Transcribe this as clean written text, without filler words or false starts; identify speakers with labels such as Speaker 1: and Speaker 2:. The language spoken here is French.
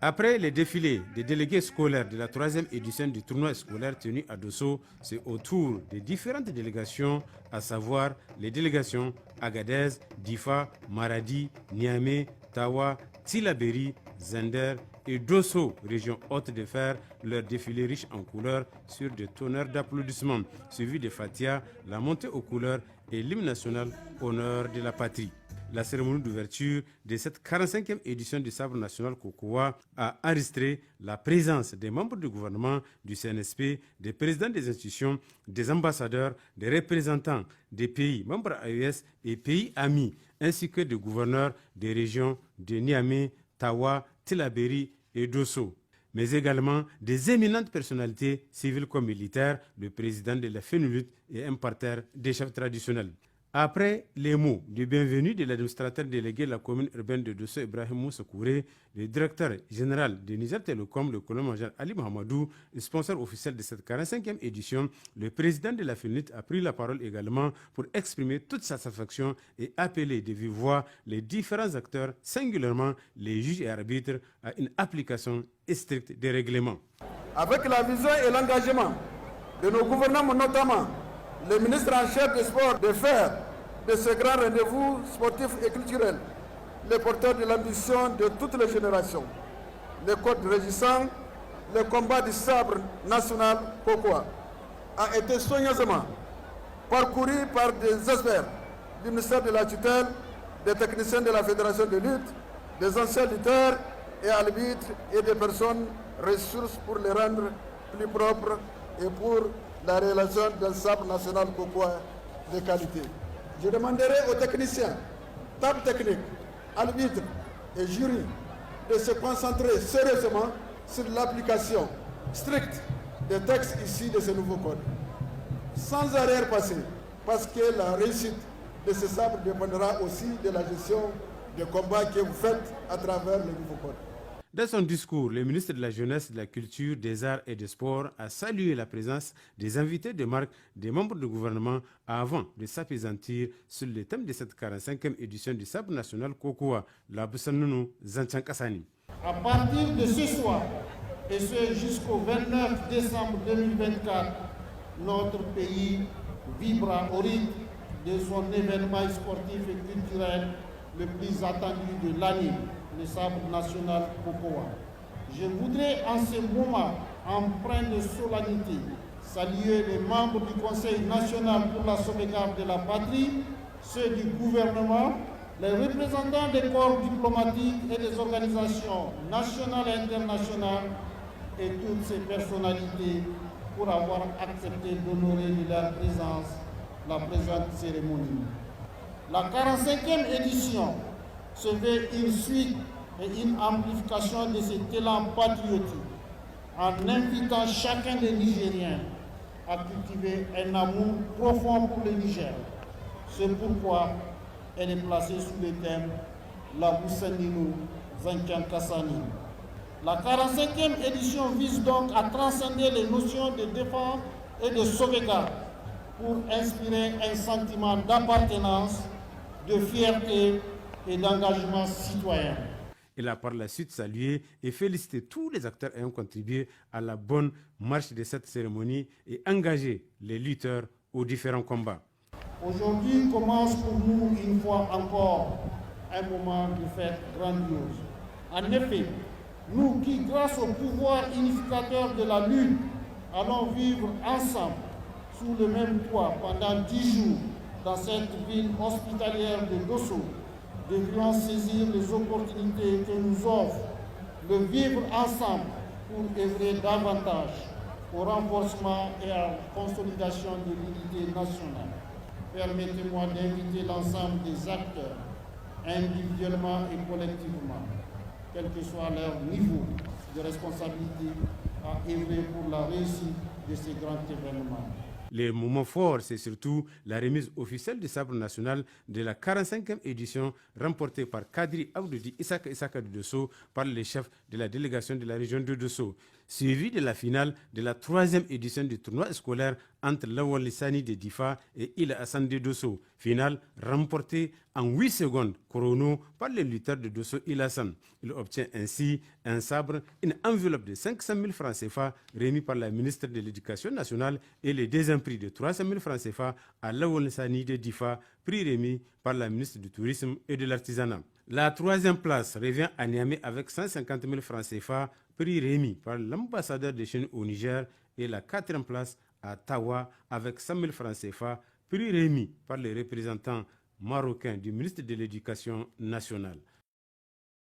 Speaker 1: Après les défilés des délégués scolaires de la 3e édition du tournoi scolaire tenu à Dosso, c'est au tour des différentes délégations, à savoir les délégations Agadez, Difa, Maradi, Niamey, Tawa, Tillabéri, Zender et Dosso, région haute de faire leur défilé riche en couleurs sur des tonnerres d'applaudissements, suivi de Fatia, la montée aux couleurs et l'hymne national honneur de la patrie. La cérémonie d'ouverture de cette 45e édition du Sabre national Kokowa a enregistré la présence des membres du gouvernement, du CNSP, des présidents des institutions, des ambassadeurs, des représentants des pays membres AES et pays amis, ainsi que des gouverneurs des régions de Niamey, Tawa, Tillabéri et Dosso, mais également des éminentes personnalités civiles comme militaires, le président de la FENULUT et un parterre des chefs traditionnels. Après les mots de bienvenue de l'administrateur délégué de la commune urbaine de Dosso, Ibrahim Moussa Kouré, le directeur général de Niger Telecom, le colonel-major Ali Mohamedou, sponsor officiel de cette 45e édition, le président de la FENULUT a pris la parole également pour exprimer toute sa satisfaction et appeler de vive voix les différents acteurs, singulièrement les juges et arbitres, à une application stricte des règlements.
Speaker 2: Avec la vision et l'engagement de nos gouvernements, notamment le ministre en chef des sports, de faire de ce grand rendez-vous sportif et culturel les porteurs de l'ambition de toutes les générations. Le code régissant le combat du sabre national Kokowa a été soigneusement parcouru par des experts du ministère de la tutelle, des techniciens de la fédération de lutte, des anciens lutteurs et arbitres et des personnes ressources pour les rendre plus propres et pour la réalisation d'un sabre national Kokowa de qualité. Je demanderai aux techniciens, table technique, arbitres et jury de se concentrer sérieusement sur l'application stricte des textes issus de ce nouveau code, sans arrière-passé, parce que la réussite de ce sabre dépendra aussi de la gestion des combats que vous faites à travers le nouveau code.
Speaker 1: Dans son discours, le ministre de la Jeunesse, de la Culture, des Arts et des Sports a salué la présence des invités de marque des membres du gouvernement avant de s'apaisantir sur le thème de cette 45e édition du Sabre national Kokowa, la Boussanounu Zanchan-Kassani.
Speaker 3: À partir de ce soir, et ce jusqu'au 29 décembre 2024, notre pays vivra au rythme de son événement sportif et culturel le plus attendu de l'année, le Sabre national Kokowa. Je voudrais en ce moment, empreint de solennité, saluer les membres du Conseil national pour la sauvegarde de la patrie, ceux du gouvernement, les représentants des corps diplomatiques et des organisations nationales et internationales et toutes ces personnalités pour avoir accepté d'honorer de leur présence la présente cérémonie. La 45e édition se veut une suite et une amplification de cet élan patriotique en invitant chacun des Nigériens à cultiver un amour profond pour le Niger. C'est pourquoi elle est placée sous le thème La Boussanounu Zanchan-Kassani. La 45e édition vise donc à transcender les notions de défense et de sauvegarde pour inspirer un sentiment d'appartenance, de fierté et d'engagement citoyen.
Speaker 1: Il a par la suite salué et félicité tous les acteurs ayant contribué à la bonne marche de cette cérémonie et engagé les lutteurs aux différents combats.
Speaker 3: Aujourd'hui commence pour nous une fois encore un moment de fête grandiose. En effet, nous qui, grâce au pouvoir unificateur de la lutte, allons vivre ensemble sous le même toit pendant 10 jours dans cette ville hospitalière de Dosso, devrions saisir les opportunités que nous offre le vivre ensemble pour œuvrer davantage au renforcement et à la consolidation de l'unité nationale. Permettez-moi d'inviter l'ensemble des acteurs, individuellement et collectivement, quel que soit leur niveau de responsabilité, à œuvrer pour la réussite de ces grands événements.
Speaker 1: Les moments forts, c'est surtout la remise officielle du sabre national de la 45e édition remportée par Kadri Abdoudi Isaka de Dosso par les chefs de la délégation de la région de Dosso. suivi de la finale de la 3e édition du tournoi scolaire entre Lawal Lissani de Difa et Ila Hassan de Dosso. Finale remportée en 8 secondes chrono par le lutteur de Dosso Ila Hassan. Il obtient ainsi un sabre, une enveloppe de 500 000 francs CFA remis par la ministre de l'Éducation nationale et le deuxième prix de 300 000 francs CFA à Lawal Lissani de Difa, prix remis par la ministre du Tourisme et de l'Artisanat. La 3e place revient à Niamey avec 150 000 francs CFA, prix remis par l'ambassadeur de Chine au Niger, et la 4e place à Tawa avec 100 000 francs CFA, prix remis par les représentants marocains du ministre de l'Éducation nationale.